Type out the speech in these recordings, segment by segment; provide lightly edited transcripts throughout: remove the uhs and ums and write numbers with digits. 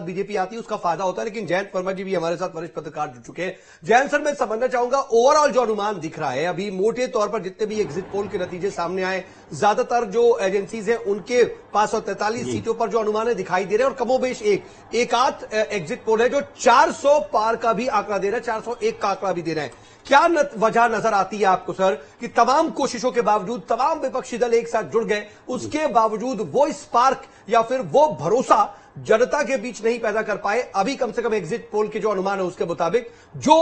BJP आती है उसका फायदा होता है, लेकिन जयंत वर्मा जी भी हमारे साथ वरिष्ठ पत्रकार जुड़ चुके हैं। जयंत सर, मैं समझना चाहूंगा ओवरऑल जो अनुमान दिख रहा है अभी मोटे तौर पर, जितने भी एग्जिट पोल के नतीजे सामने आए, ज्यादातर जो एजेंसीज हैं उनके 543 सीटों पर जो अनुमान दिखाई दे रहे हैं, और कमोबेश एक आध एग्जिट पोल है जो 400 पार का भी आंकड़ा दे रहा है, 401 का आंकड़ा भी दे रहे हैं। क्या वजह नजर आती है आपको सर कि तमाम कोशिशों के बावजूद, तमाम विपक्षी दल एक साथ जुड़ गए, उसके बावजूद वो स्पार्क या फिर वो भरोसा जनता के बीच नहीं पैदा कर पाए? अभी कम से कम एग्जिट पोल के जो अनुमान है उसके मुताबिक जो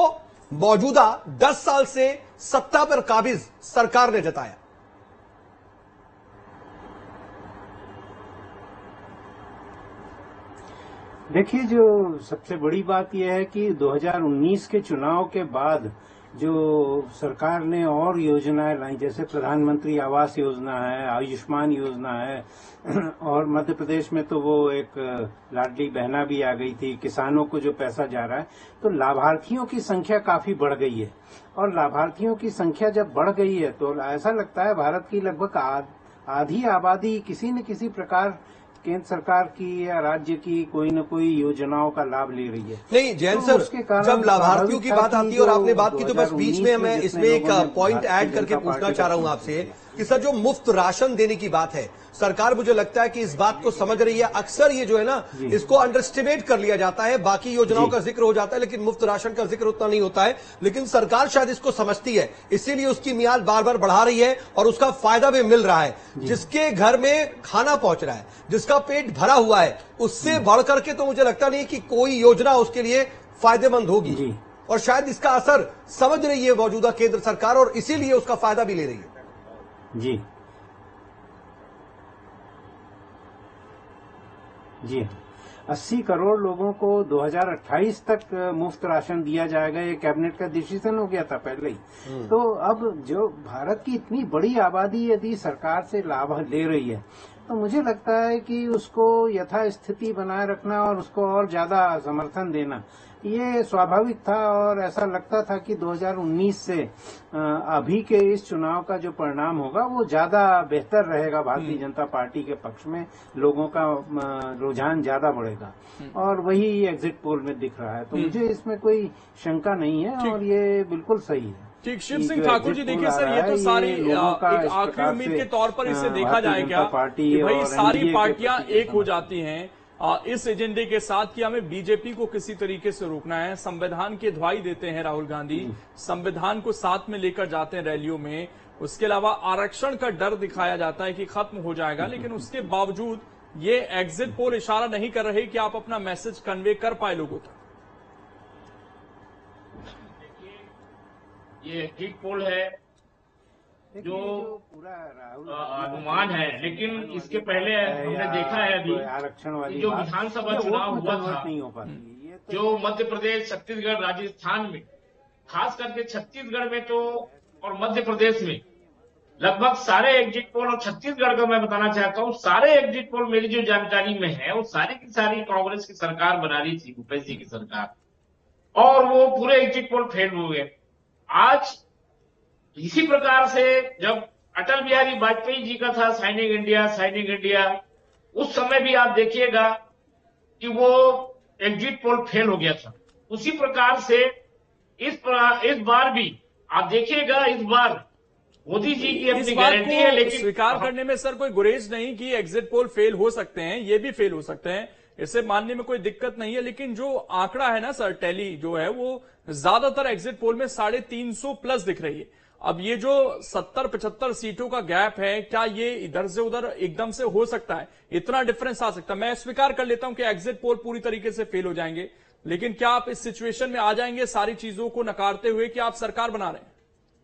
मौजूदा 10 साल से सत्ता पर काबिज सरकार ने जताया। देखिए, जो सबसे बड़ी बात यह है कि 2019 के चुनाव के बाद जो सरकार ने और योजनाएं लाई, जैसे प्रधानमंत्री आवास योजना है, आयुष्मान योजना है, और मध्य प्रदेश में तो वो एक लाडली बहना भी आ गई थी, किसानों को जो पैसा जा रहा है, तो लाभार्थियों की संख्या काफी बढ़ गई है। और लाभार्थियों की संख्या जब बढ़ गई है तो ऐसा लगता है भारत की लगभग आधी आबादी किसी न किसी प्रकार केंद्र सरकार की या राज्य की कोई न कोई योजनाओं का लाभ ले रही है। नहीं जयंत सर, जब लाभार्थियों की बात आती है और आपने बात की, तो बस बीच में मैं इसमें एक पॉइंट ऐड करके पूछना चाह रहा हूं आपसे कि सर जो मुफ्त राशन देने की बात है, सरकार मुझे लगता है कि इस बात को समझ रही है। अक्सर ये जो है ना, इसको अंडरस्टिमेट कर लिया जाता है, बाकी योजनाओं का जिक्र हो जाता है लेकिन मुफ्त राशन का जिक्र उतना नहीं होता है। लेकिन सरकार शायद इसको समझती है, इसीलिए उसकी मियाद बार बार बढ़ा रही है और उसका फायदा भी मिल रहा है। जिसके घर में खाना पहुंच रहा है, जिसका पेट भरा हुआ है, उससे बढ़ करके तो मुझे लगता नहीं कि कोई योजना उसके लिए फायदेमंद होगी। और शायद इसका असर समझ रही है मौजूदा केंद्र सरकार और इसीलिए उसका फायदा भी ले रही है। जी 80 करोड़ लोगों को 2028 तक मुफ्त राशन दिया जाएगा, ये कैबिनेट का डिसीजन हो गया था पहले ही। तो अब जो भारत की इतनी बड़ी आबादी यदि सरकार से लाभ ले रही है, तो मुझे लगता है कि उसको यथास्थिति बनाए रखना और उसको और ज्यादा समर्थन देना ये स्वाभाविक था। और ऐसा लगता था कि 2019 से अभी के इस चुनाव का जो परिणाम होगा वो ज्यादा बेहतर रहेगा, भारतीय जनता पार्टी के पक्ष में लोगों का रुझान ज्यादा बढ़ेगा, और वही एग्जिट पोल में दिख रहा है। तो मुझे इसमें कोई शंका नहीं है और ये बिल्कुल सही है। ठीक, शिव सिंह ठाकुर जी, देखिए सर, ये तो सारी एक आखिरी उम्मीद के तौर पर इसे देखा जाए क्या कि भाई सारी पार्टियां एक हो जाती हैं इस एजेंडे के साथ कि हमें बीजेपी को किसी तरीके से रोकना है। संविधान की दुहाई देते हैं राहुल गांधी, संविधान को साथ में लेकर जाते हैं रैलियों में। उसके अलावा आरक्षण का डर दिखाया जाता है कि खत्म हो जाएगा, लेकिन उसके बावजूद ये एग्जिट पोल इशारा नहीं कर रहे कि आप अपना मैसेज कन्वे कर पाए लोगों तक। ये एग्जिट पोल है जो अनुमान है, लेकिन इसके पहले हमने देखा है अभी आरक्षण वाली जो विधानसभा चुनाव हुआ था, जो मध्य प्रदेश, छत्तीसगढ़, राजस्थान में, खास करके छत्तीसगढ़ में तो और मध्य प्रदेश में लगभग सारे एग्जिट पोल, और छत्तीसगढ़ का मैं बताना चाहता हूं, सारे एग्जिट पोल मेरी जो जानकारी में है वो सारी की सारी कांग्रेस की सरकार बना रही थी, भूपेश जी की सरकार, और वो पूरे एग्जिट पोल फेल हो गए। आज इसी प्रकार से जब अटल बिहारी वाजपेयी जी का था साइनिंग इंडिया, उस समय भी आप देखिएगा कि वो एग्जिट पोल फेल हो गया था। उसी प्रकार से इस बार भी आप देखिएगा, इस बार मोदी जी की अपनी गारंटी है, लेकिन स्वीकार करने में सर कोई गुरेज नहीं कि एग्जिट पोल फेल हो सकते हैं, ये भी फेल हो सकते हैं, इसे मानने में कोई दिक्कत नहीं है। लेकिन जो आंकड़ा है ना सर, टैली जो है वो ज्यादातर एग्जिट पोल में 350 प्लस दिख रही है। अब ये जो 70-75 सीटों का गैप है, क्या ये इधर से उधर एकदम से हो सकता है? इतना डिफरेंस आ सकता है? मैं स्वीकार कर लेता हूं कि एग्जिट पोल पूरी तरीके से फेल हो जाएंगे, लेकिन क्या आप इस सिचुएशन में आ जाएंगे सारी चीजों को नकारते हुए कि आप सरकार बना रहे हैं?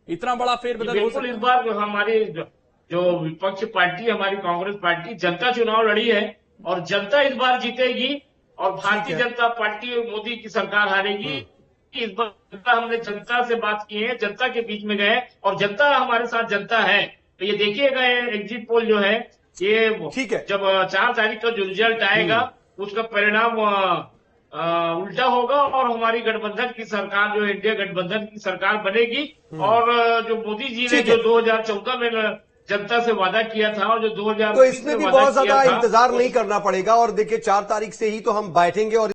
इतना बड़ा फेरबदल हो सकता है? इस बार हमारी जो विपक्ष पार्टी, हमारी कांग्रेस पार्टी, जनता चुनाव लड़ी है और जनता इस बार जीतेगी और भारतीय जनता पार्टी और मोदी की सरकार हारेगी। इस बार हमने जनता से बात की है, जनता के बीच में गए और जनता हमारे साथ जनता है। तो ये देखिएगा, एग्जिट पोल जो है ये जब 4 तारीख का जो रिजल्ट आएगा उसका परिणाम उल्टा होगा और हमारी गठबंधन की सरकार, जो इंडिया गठबंधन की सरकार बनेगी। और जो मोदी जी ने जो 2014 में जनता से वादा किया था और जो 2020 तो इसमें भी बहुत ज्यादा इंतजार नहीं करना पड़ेगा। और देखिए 4 तारीख से ही तो हम बैठेंगे और